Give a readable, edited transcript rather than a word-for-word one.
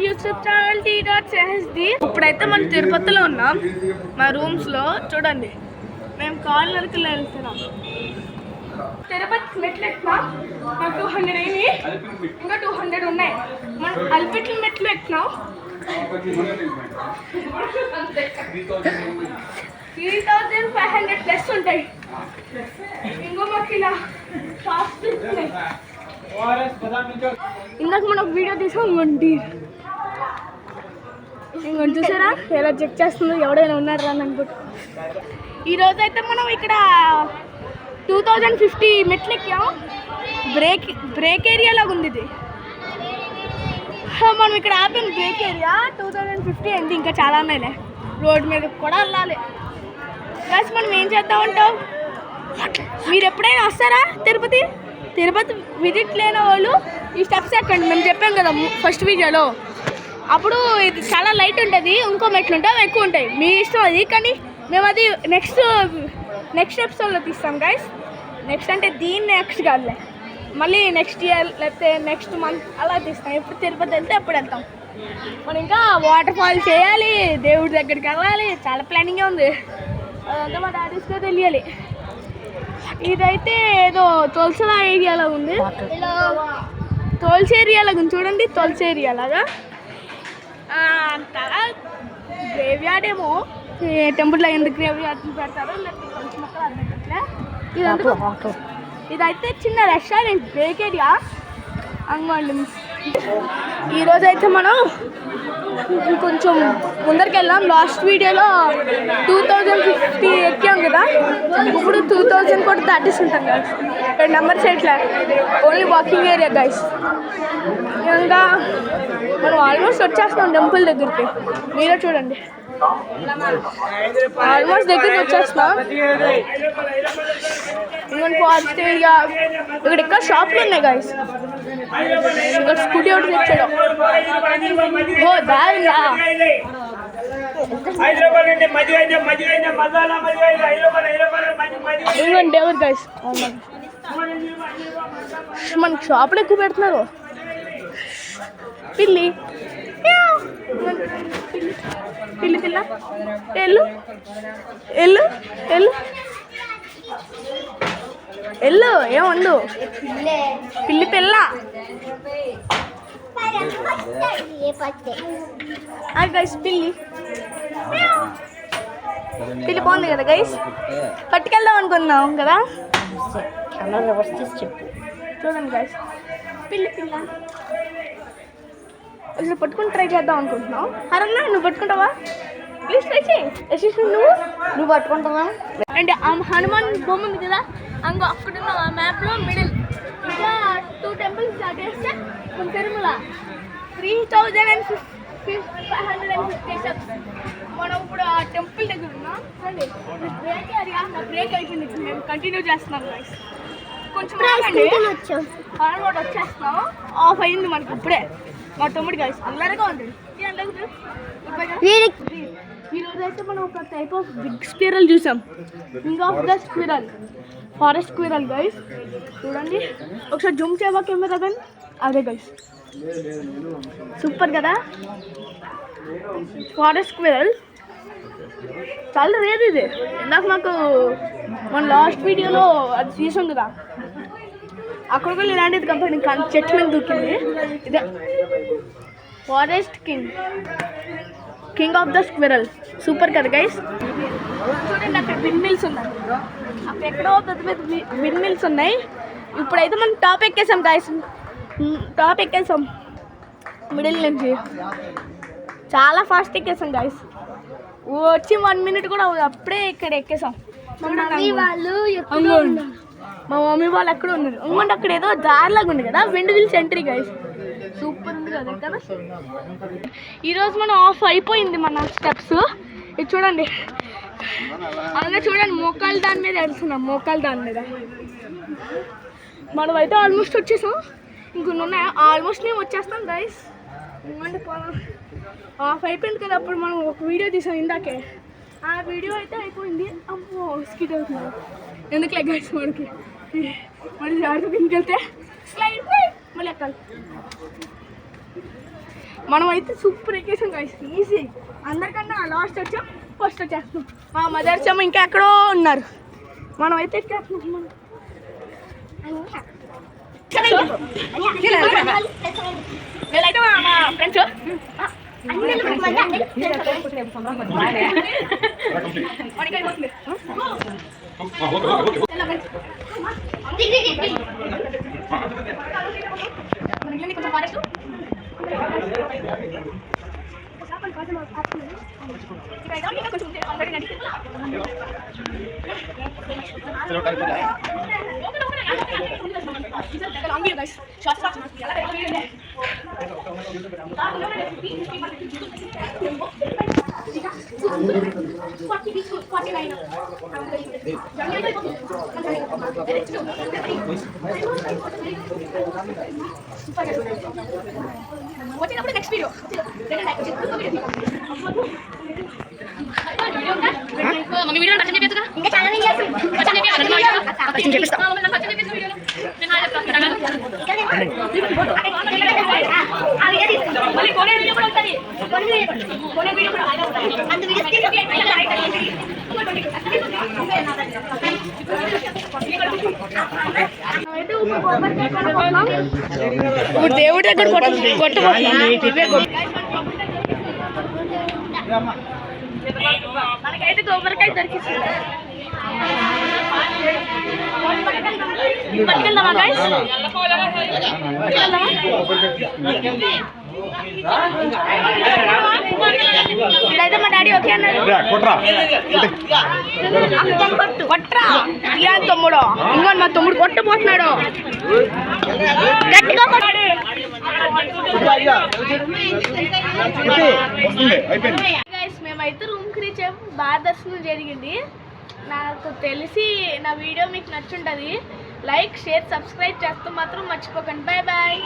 YouTube channel టీ.CSD. ఇప్పుడైతే మనం తిరుపతిలో ఉన్నాం. మా రూమ్స్లో చూడండి, మేము కార్నర్కి వెళ్తున్నాం. తిరుపతి మెట్లు ఎక్కినాం, మాకు 200 అయినాయి, ఇంకా 200 ఉన్నాయి. మనం అల్పిట్ల మెట్లు ఎక్కినాం, 3500 ప్లస్ ఉంటాయి. ఇంకో మాకు ఇలా షాప్స్ ఉన్నాయి. ఇందాక మనం వీడియో తీసాం. ఇంకొంటి చూసారా ఎలా చెక్ చేస్తుందో, ఎవడైనా ఉన్నారా అని అనుకుంటా. ఈరోజు అయితే మనం ఇక్కడ 2050 మెట్లు ఎక్కాం. బ్రేక్ ఏరియా లాగా ఉంది ఇది. మనం ఇక్కడ ఆపాం బ్రేక్ ఏరియా. 2050 అండి, ఇంకా చాలా ఉన్నాయిలే. రోడ్డు మీద కూడా వెళ్ళాలి. ప్లస్ మనం ఏం చేద్దామంటావు, మీరు ఎప్పుడైనా వస్తారా తిరుపతి విజిట్ లేని వాళ్ళు ఈ స్టెప్స్ ఎక్కండి. మేము చెప్పాం కదా ఫస్ట్ వీడియోలో. అప్పుడు ఇది చాలా లైట్ ఉంటుంది, ఇంకో మెట్లు ఉంటాయి, అవి ఎక్కువ ఉంటాయి. మీ ఇష్టం అది. కానీ మేము అది నెక్స్ట్ ఎపిసోడ్లో తీస్తాం గైస్. నెక్స్ట్ అంటే నెక్స్ట్ కాదులే, మళ్ళీ నెక్స్ట్ ఇయర్ లేకపోతే నెక్స్ట్ మంత్ అలా తీస్తాం. ఎప్పుడు తిరుపతి వెళ్తే అప్పుడు వెళ్తాం. మనం ఇంకా వాటర్ ఫాల్ చేయాలి, దేవుడి దగ్గరికి వెళ్ళాలి, చాలా ప్లానింగే ఉంది. అదంతా మా డాడీస్గా తెలియాలి. ఇదైతే ఏదో తొలసల ఏరియాలో ఉంది, తోల్స్ ఏరియాలాగా ఉంది చూడండి. తొలస ఏరియా లాగా అంతగా గ్రేవ్ యార్డ్ ఏమో. టెంపుల్లో ఎందుకు గ్రేవ్ యార్డ్ పెడతారో ఇదైతే చిన్న రెస్టారెంట్, బ్రేక్ ఏరియా అనుకోండి. ఈరోజైతే మనం కొంచెం ముందరికి వెళ్ళాం. లాస్ట్ వీడియోలో 2050 ఎక్కాం కదా, ఇప్పుడు 2000 కూడా దాటేస్తుంటాం గైస్. ఇక్కడ నెంబర్స్ ఎట్లా, ఓన్లీ వాకింగ్ ఏరియా గైస్. ఇంకా మనం ఆల్మోస్ట్ వచ్చేస్తున్నాం టెంపుల్ దగ్గరికి. మీరే చూడండి, ఆల్మోస్ట్ దగ్గరికి వచ్చేస్తున్నాం. ఇంకా ఫారెస్ట్ ఏరియా. ఇక్కడ ఎక్కడ షాప్లు ఉన్నాయి గైస్. ఇంకా స్కూటీ ఒకటి తెచ్చాడు. ఓ దారిలా ఇంకోండి ఎవరు గైస్, మనకి షాపులు ఎక్కువ పెడుతున్నారు. పిల్లి పిల్లి పిల్ల ఎల్లు ఎల్లు ఎల్లు ఎల్లు ఏముండు పిల్లి పిల్ల. గైస్ పిల్లి పిల్లి బాగుంది కదా గైస్. పట్టుకెళ్దాం అనుకున్నాం కదా. చూడండి గైస్, పిల్లి పిల్ల అసలు పట్టుకుని ట్రై చేద్దాం అనుకుంటున్నాం. అరన్నా నువ్వు పట్టుకుంటావా? ప్లీజ్ ట్రై చేయి. నువ్వు పట్టుకుంటావా? అంటే హనుమాన్ బొమ్మ ఉంది కదా, అంగో అక్కడున్న ఆ మ్యాప్లో మిడిల్. ఇంకా 2 టెంపుల్స్ దాటేస్తే మన తిరుమల 3550 స్టెప్స్. మనం ఇప్పుడు ఆ టెంపుల్ దగ్గర ఉన్నాం. అండి బ్రేక్ ఏరియా, బ్రేక్ అయిపోయింది. మేము కంటిన్యూ చేస్తున్నాం గైస్. కొంచెం ఆల్మోస్ట్ వచ్చేస్తున్నాం. ఆఫ్ అయింది మనకి ఇప్పుడే. మా తమ్ముడు గైస్ అందరిగా ఉంటుంది. ఈరోజు అయితే మనం ఒక టైప్ ఆఫ్ బిగ్ స్క్విరల్ చూసాం. King of the squirrel, forest squirrel guys. చూడండి ఒకసారి జూమ్ చేయవా కెమెరా గన్. అదే గైస్ సూపర్ కదా, ఫారెస్ట్ స్క్విరల్. చాలా రేర్ ఇది. ఇందాక మాకు మన లాస్ట్ వీడియోలో అది తీసాం కదా, అక్కడ కూడా ఇలాంటిది కంపెనీ చెట్ల మీద దూకింది. ఇదే forest king of the squirrel. Super కదా గైస్. చూడండి అక్కడ విండ్ మిల్స్ ఉన్నాయి, అక్కడ ఎక్కడో పెద్ద పెద్ద విండ్ మిల్స్ ఉన్నాయి. ఇప్పుడైతే మనం టాప్ ఎక్కేసాం గైస్. టాప్ ఎక్కేసాం మిడిల్ నుంచి. చాలా ఫాస్ట్ ఎక్కేసాం గైస్. వచ్చి 1 మినిట్ కూడా అప్పుడే ఇక్కడ ఎక్కేసాం. మా మమ్మీ వాళ్ళు ఎక్కడ ఉన్నారు? ఇంకోటి అక్కడ ఏదో దారిలాగా ఉంది కదా, windmills entry guys. Super ఉంది కదా కదా. ఈరోజు మనం ఆఫ్ అయిపోయింది మన స్టెప్స్. ఇది చూడండి, అలాగే చూడండి మోకాలు దాని మీద వెళ్తున్నాం. మోకాలు దాని మీద మనం అయితే ఆల్మోస్ట్ వచ్చేసాం. ఇంకొన్ని ఉన్నాయి, ఆల్మోస్ట్ మేము వచ్చేస్తాం గైస్. ఇంకోండి ఆఫ్ అయిపోయింది కదా, అప్పుడు మనం ఒక వీడియో తీసాం ఇందాకే. ఆ వీడియో అయితే అయిపోయింది. అమ్మో స్కిడ్ అవుతుంది. ఎందుకులే గైస్, మనకి మళ్ళీ జాగ్రత్త ఇంకెళ్తే స్లైడ్ మళ్ళీ ఎక్కాలి. మనమైతే సూపర్ ఎక్కేసాం గైస్, ఈజీ. అందరికన్నా లాస్ట్ వచ్చాం, ఫస్ట్ వచ్చేస్తున్నాం. మా మదర్స్ ఏమో ఇంకా ఎక్కడో ఉన్నారు, మనమైతే ఎక్కేస్తున్నాం. వీళ్ళైతే మా ఫ్రెండ్స్ కొంచెం ఫారెస్ట్ వచ్చినప్పుడు నెక్స్ట్ వీడియో మమ్మీ వీడియో నచ్చని చెప్పేది ఇంకా చాలా దేవుడి దగ్గర మనకైతే కొబ్బరికాయ దొరికింది. పట్టుకెళ్దామా గైస్? ఇదైతే మా డాడీ ఓకే అన్నాడు. కొట్రా తమ్ముడు, ఇంకో మా తమ్ముడు కొట్టబోతున్నాడు, గట్టిగా కొట్టాడు. మేమైతే రూమ్కి రీచ్ అయ్యాము, బాగా దర్శనం జరిగింది. నాకు తెలిసి నా వీడియో మీకు నచ్చుంటుంది. లైక్, షేర్, సబ్స్క్రైబ్ చేస్తూ మాత్రం మర్చిపోకండి. Bye bye.